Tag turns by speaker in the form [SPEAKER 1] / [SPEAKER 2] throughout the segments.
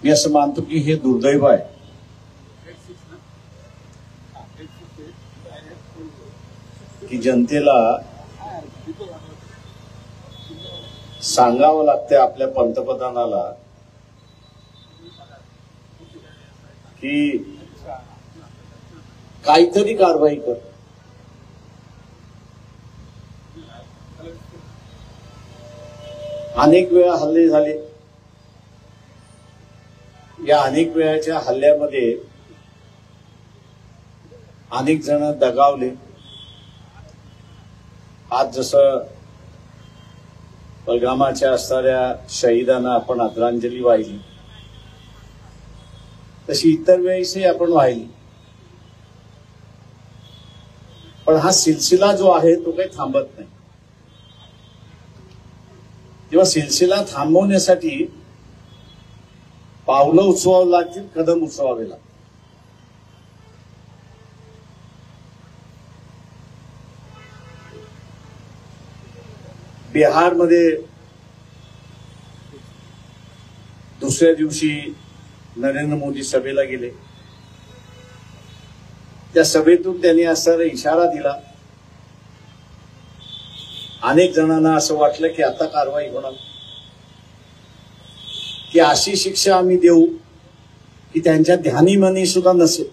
[SPEAKER 1] मी असं मानतो की हे दुर्दैव आहे. की जनतेला सांगावं लागते आपल्या पंतप्रधानाला की काहीतरी कारवाई कर. अनेक वेळा हल्ले झाले. या अनेक वेळाच्या हल्ल्यामध्ये अनेक जण दगावले. आज जसं पहलगामाच्या असणाऱ्या शहीदांना आपण आदरांजली वाहिली तशी इतर वेळेसही आपण वाहिली. पण हा सिलसिला जो आहे तो काही थांबत नाही. तेव्हा सिलसिला थांबवण्यासाठी पावलं उचवावं लागतील, कदम उचवावे लागतील. बिहारमध्ये दुसऱ्या दिवशी नरेंद्र मोदी सभेला गेले. त्या सभेतून त्यांनी असा इशारा दिला. अनेक जणांना असं वाटलं की आता कारवाई होणार, की अशी शिक्षा आम्ही देऊ की त्यांच्या ध्यानी मनी सुद्धा नसेल.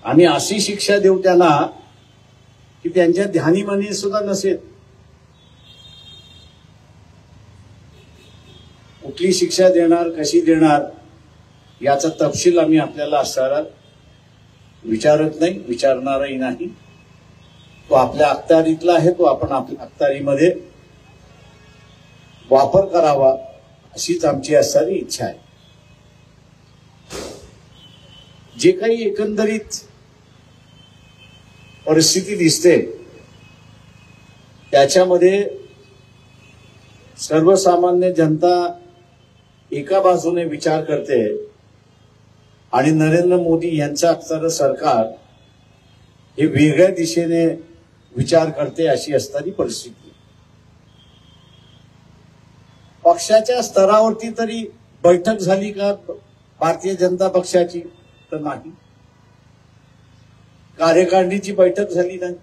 [SPEAKER 1] आम्ही अशी शिक्षा देऊ त्यांना की त्यांच्या ध्यानी मनी सुद्धा नसेल. कुठली शिक्षा देणार, कशी देणार याचा तपशील आम्ही आपल्याला असणारा विचारत नाही, विचारणारही नाही. तो आपल्या अखत्यारीतला आहे, तो आपण आपल्या अखत्यारीमध्ये वापर करावा अशीच आमची असणारी इच्छा आहे. जे काही एकंदरीत परिस्थिती दिसते त्याच्यामध्ये सर्वसामान्य जनता एका बाजूने विचार करते आणि नरेंद्र मोदी यांचं असणारं सरकार हे वेगळ्या दिशेने विचार करते अशी असणारी परिस्थिती. पक्षाच्या स्तरावरती तरी बैठक झाली का भारतीय जनता पक्षाची? तर नाही. कार्यकारिणीची बैठक झाली नाही.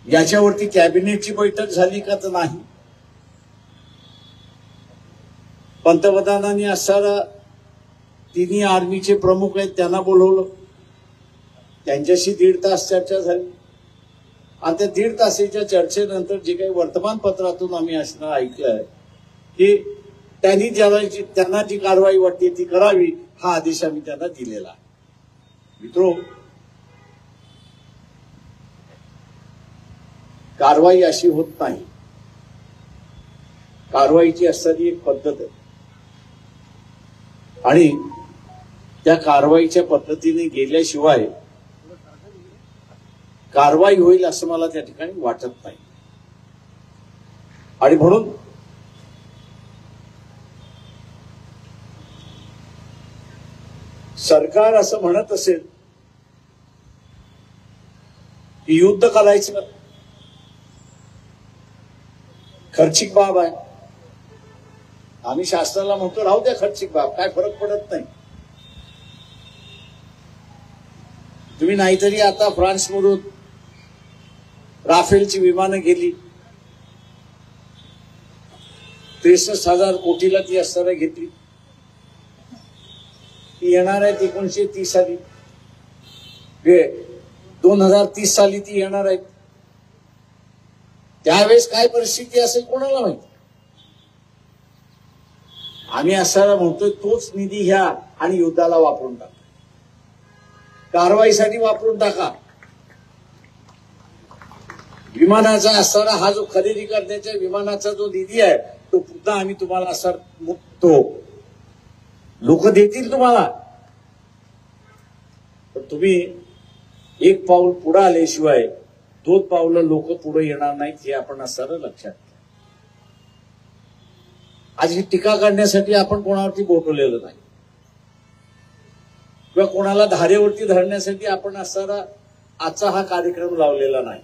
[SPEAKER 1] याच्यावरती कॅबिनेटची बैठक झाली का? तर नाही. पंतप्रधानांनी असणारा तिन्ही आर्मीचे प्रमुख आहेत त्यांना बोलवलं, त्यांच्याशी 1.5 तास चर्चा झाली. आणि त्या 1.5 तासाच्या चर्चेनंतर जे काही वर्तमानपत्रातून आम्ही असणं ऐकलंय की त्यांना जी कारवाई वाटते ती करावी हा आदेश आम्ही त्यांना दिलेला आहे. मित्रो, कारवाई अशी होत नाही. कारवाईची असणारी एक पद्धत आहे आणि त्या कारवाईच्या पद्धतीने गेल्याशिवाय कारवाई होईल असं मला त्या ठिकाणी वाटत नाही. आणि म्हणून सरकार असं म्हणत असेल की युद्ध करायचं खर्चिक बाब आहे. आम्ही शास्त्राला म्हणतो राहू द्या खर्चिक बाब, काय फरक पडत नाही. तुम्ही नाहीतरी आता फ्रान्समधून राफेलची विमानं गेली, 63,000 कोटीला ती असताना घेतली. ती येणार आहे 1930 साली, 2030 साली ती येणार आहे. त्यावेळेस काय परिस्थिती असेल कोणाला माहिती. आम्ही असताना म्हणतोय तोच निधी घ्या आणि युद्धाला वापरून टाका, कारवाईसाठी वापरून टाका. विमानाचा असणारा हा जो खरेदी करण्याच्या विमानाचा जो निधी आहे तो पुन्हा आम्ही तुम्हाला असं तो लोक देतील तुम्हाला. पण तुम्ही एक पाऊल पुढे आल्याशिवाय 2 पावलं लोक पुढे येणार नाहीत हे आपण असणारं लक्षात घ्या. आज ही टीका करण्यासाठी आपण कोणावरती बोलवलेलं नाही किंवा कोणाला धारेवरती धरण्यासाठी आपण असणारा आजचा हा कार्यक्रम लावलेला नाही.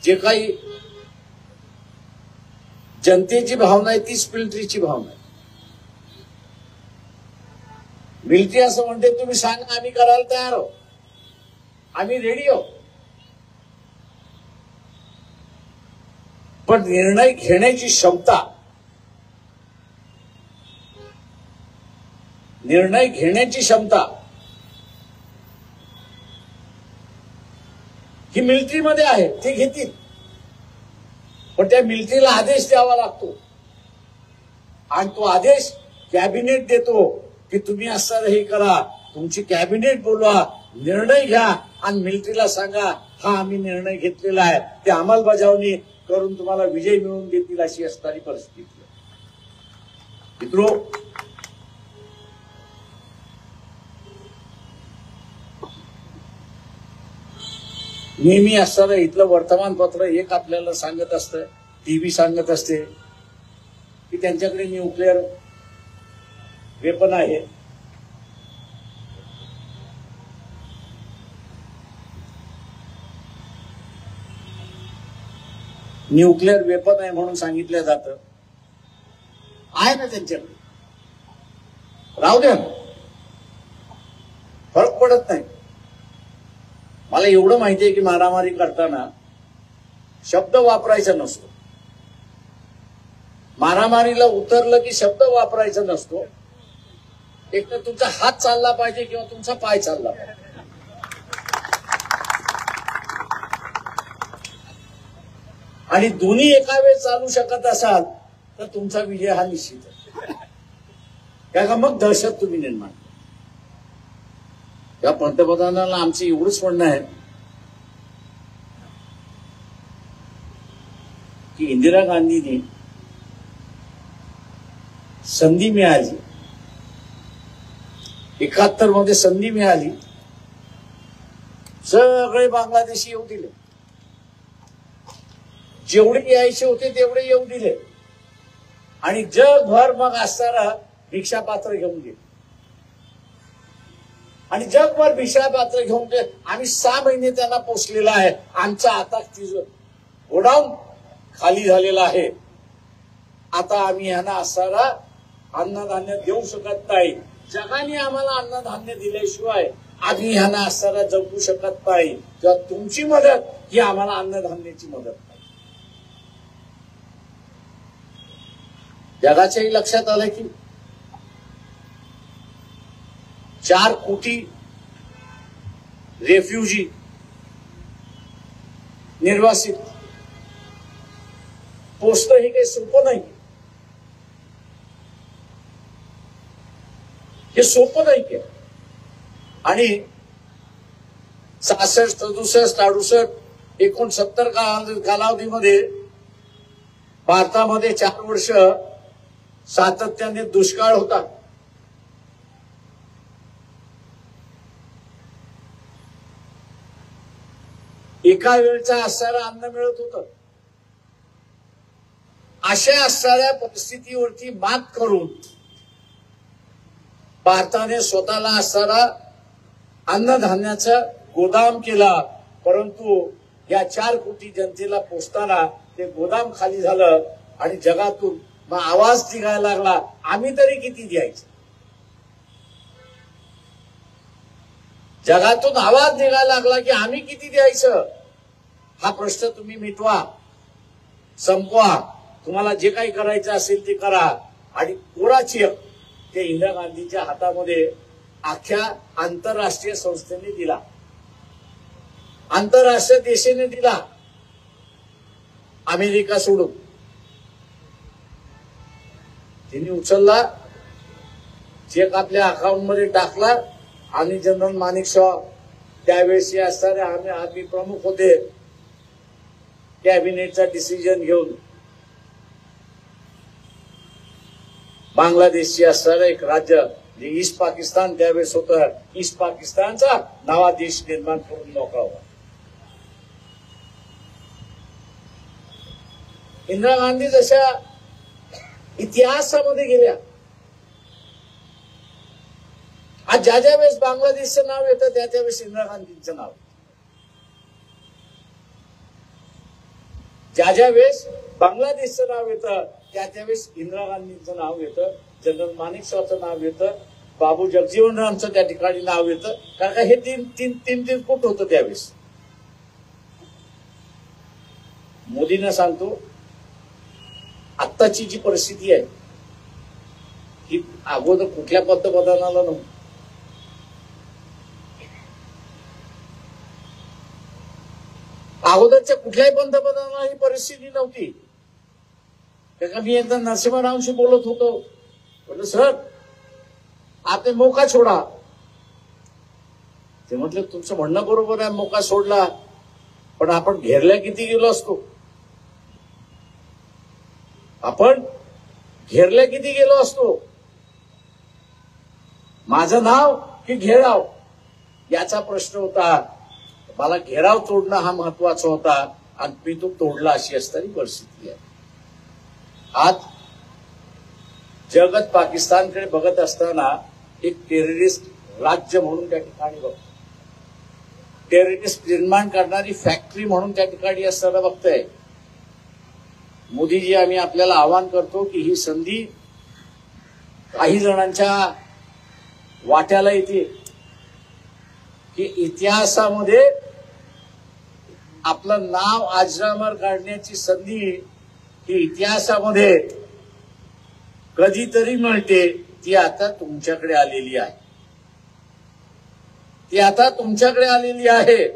[SPEAKER 1] जे काही जनतेची भावना आहे तीच मिलिटरीची भावना आहे. मिलिटरी असं म्हणते तुम्ही सांगा आम्ही करायला तयार आहोत, आम्ही रेडी आहोत. पण निर्णय घेण्याची क्षमता, निर्णय घेण्याची क्षमता ही मिलिटरीमध्ये आहे. ते घेतील, पण त्या मिलिटरीला आदेश द्यावा लागतो आणि तो आदेश कॅबिनेट देतो की तुम्ही असं हे करा. तुमची कॅबिनेट बोलवा, निर्णय घ्या आणि मिलिटरीला सांगा हा आम्ही निर्णय घेतलेला आहे, ते अंमलबजावणी करून तुम्हाला विजय मिळवून देतील अशी असणारी परिस्थिती. मित्रो, नेहमी असणारं इथलं वर्तमानपत्र एक आपल्याला सांगत असतं, टीव्ही सांगत असते की त्यांच्याकडे न्यूक्लिअर वेपन आहे. न्यूक्लिअर वेपन आहे म्हणून सांगितलं जातं. आहे ना त्यांच्याकडे, राहू द्या, फरक पडत नाही. मला एवढं माहितीये की मारामारी करताना शब्द वापरायचा नसतो. मारामारीला उतरलं की शब्द वापरायचा नसतो. एक तर तुमचा हात चालला पाहिजे किंवा तुमचा पाय चालला पाहिजे. आणि दोन्ही एका वेळेस चालू शकत असाल तर तुमचा विजय हा निश्चित आहे. काय का मग दहशत तुम्ही निर्माण. या पंतप्रधानांना आमचं एवढंच म्हणणं आहे की इंदिरा गांधींनी संधी मिळाली, 71 मध्ये संधी मिळाली, सगळे बांगलादेशी येऊ दिले. जेवढे यायचे होते तेवढे येऊ दिले आणि जगभर मग असताना भिक्षापात्र घेऊन गेले. आणि जगभर भिक्षापात्र घेऊन गेले. आम्ही 6 महिने त्यांना पोचलेला आहे. आमचा आता गोडाऊन खाली झालेला आहे. आता आम्ही यांना असणारा अन्नधान्य देऊ शकत नाही. जगाने आम्हाला अन्नधान्य दिल्याशिवाय आम्ही ह्यांना असणारा जगू शकत नाही. किंवा तुमची मदत ही आम्हाला अन्नधान्याची मदत नाही. जगाच्याही लक्षात आलं की 4 कोटी रेफ्युजी निर्वासित पोचणं हे काही सोपं नाही. हे सोपं नाही की. आणि 66, 67, 68, 69 कालावधीमध्ये भारतामध्ये 4 वर्ष सातत्याने दुष्काळ होता. एका वेळचा असणारं अन्न मिळत होतं. अशा असणाऱ्या परिस्थितीवरती मात करून भारताने स्वतःला असणारा अन्नधान्याचा गोदाम केला. परंतु या 4 कोटी जनतेला पोचताना ते गोदाम खाली झालं आणि जगातून मग आवाज निघायला लागला, आम्ही तरी किती द्यायचं. जगातून आवाज निघायला लागला की आम्ही किती द्यायचं. हा प्रश्न तुम्ही मिटवा, संपवा, तुम्हाला जे काही करायचं असेल ते करा. आणि कोराची ते इंदिरा गांधीच्या हातामध्ये अख्ख्या आंतरराष्ट्रीय संस्थेने दिला, आंतरराष्ट्रीय देशाने दिला, अमेरिका सोडून. त्यांनी उचलला, चेक आपल्या अकाउंटमध्ये टाकला आणि जनरल माणिकशॉ त्यावेळेस असणारे आर्मी प्रमुख होते. कॅबिनेटचा डिसिजन घेऊन बांगलादेशची असणारं एक राज्य जे ईस्ट पाकिस्तान त्यावेळेस होतं, ईस्ट पाकिस्तानचा नवा देश निर्माण करून मोकळा होता. इंदिरा गांधी जशा इतिहासामध्ये गेल्या, आज ज्या ज्या वेळेस बांगलादेशचं नाव येतं त्या त्यावेळेस इंदिरा गांधींचं नाव, ज्या ज्या वेळेस बांगलादेशचं नाव येतं, त्यावेळेस इंदिरा गांधींचं नाव येतं, जनरल मानेकशॉचं नाव येतं, बाबू जगजीवन रामचं त्या ठिकाणी नाव येतं. कारण का हे तीन फूट होतं त्यावेळेस. मोदींना सांगतो, आत्ताची जी परिस्थिती आहे ही अगोदर कुठल्या पंतप्रधानाला नव्हती. अगोदरच्या कुठल्याही पंतप्रधानाला ही परिस्थिती नव्हती. कारण मी एकदा नरसिंहरावशी बोलत होतो, बोललो सर आपने मोका छोडा. ते म्हटलं तुमचं म्हणणं बरोबर आहे, मोका सोडला, पण आपण घेरल्या किती गेलो असतो. आपण घेरल्या किती गेलो असतो. माझं नाव की घेराव याचा प्रश्न होता. मला घेराव तोडणं हा महत्वाचा होता आणि मी तो तोडला, अशी असणारी परिस्थिती आहे. आज जगत पाकिस्तानकडे बघत असताना एक टेररिस्ट राज्य म्हणून त्या ठिकाणी बघतो, टेररिस्ट निर्माण करणारी फॅक्टरी म्हणून त्या ठिकाणी असताना बघतोय. मोदीजी, आम्ही आपल्याला आवाहन करतो की ही संधी काही जणांच्या वाट्याला येते की इतिहासामध्ये आपलं नाव अजरामर काढण्याची संधी ही इतिहासामध्ये कधीतरी मिळते. ती आता तुमच्याकडे आलेली आहे. ती आता तुमच्याकडे आलेली आहे.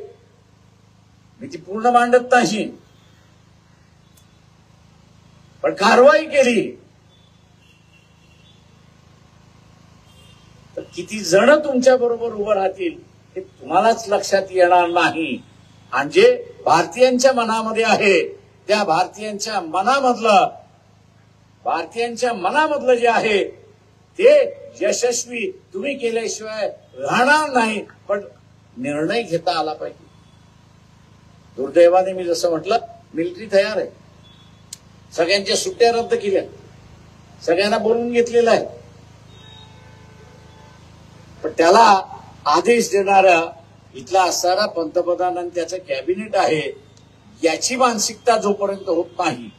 [SPEAKER 1] मी ती पूर्ण मांडत नाही, पण कारवाई केली तर किती जण तुमच्या बरोबर उभं राहतील हे तुम्हालाच लक्षात येणार नाही. आणि जे भारतीयांच्या मनामध्ये आहे, त्या भारतीयांच्या मनामधलं जे आहे ते यशस्वी तुम्ही केल्याशिवाय राहणार नाही. पण निर्णय घेता आला पाहिजे. दुर्दैवाने मी जसं म्हटलं, मिलिटरी तयार आहे, सगळ्यांच्या सुट्ट्या रद्द केल्या, सगळ्यांना बोलवून घेतलेलं आहे, पण त्याला आदेश देणारा इथला असणारा पंतप्रधान आणि त्याचं कॅबिनेट आहे, याची मानसिकता जोपर्यंत होत नाही,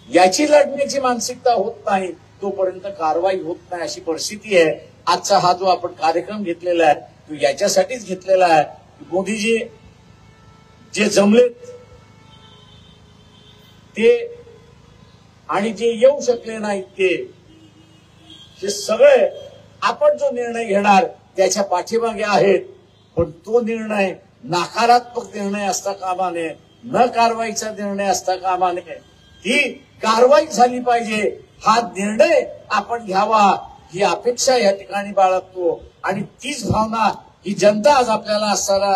[SPEAKER 1] याची लढण्याची मानसिकता होत नाही, तोपर्यंत कारवाई होत नाही. अशी परिस्थिती आहे. आजचा हा जो आपण कार्यक्रम घेतलेला आहे तो याच्यासाठीच घेतलेला आहे. मोदीजी जे जमलेत ते आणि जे येऊ शकले नाहीत ते सगळे आपण जो निर्णय घेणार त्याच्या पाठीमागे आहेत. पण तो निर्णय नकारात्मक निर्णय असता कामा नये, न कारवाईचा निर्णय असता कामा नये. ती कारवाई झाली पाहिजे, हा निर्णय आपण घ्यावा ही अपेक्षा या ठिकाणी बाळगतो. आणि तीच भावना ही जनता आज आपल्याला असताना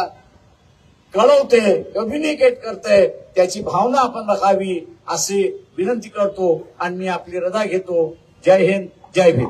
[SPEAKER 1] कळवते, कम्युनिकेट करते. त्याची भावना आपण राखावी अशी विनंती करतो आणि मी आपली रजा घेतो. जय हिंद, जय भीम.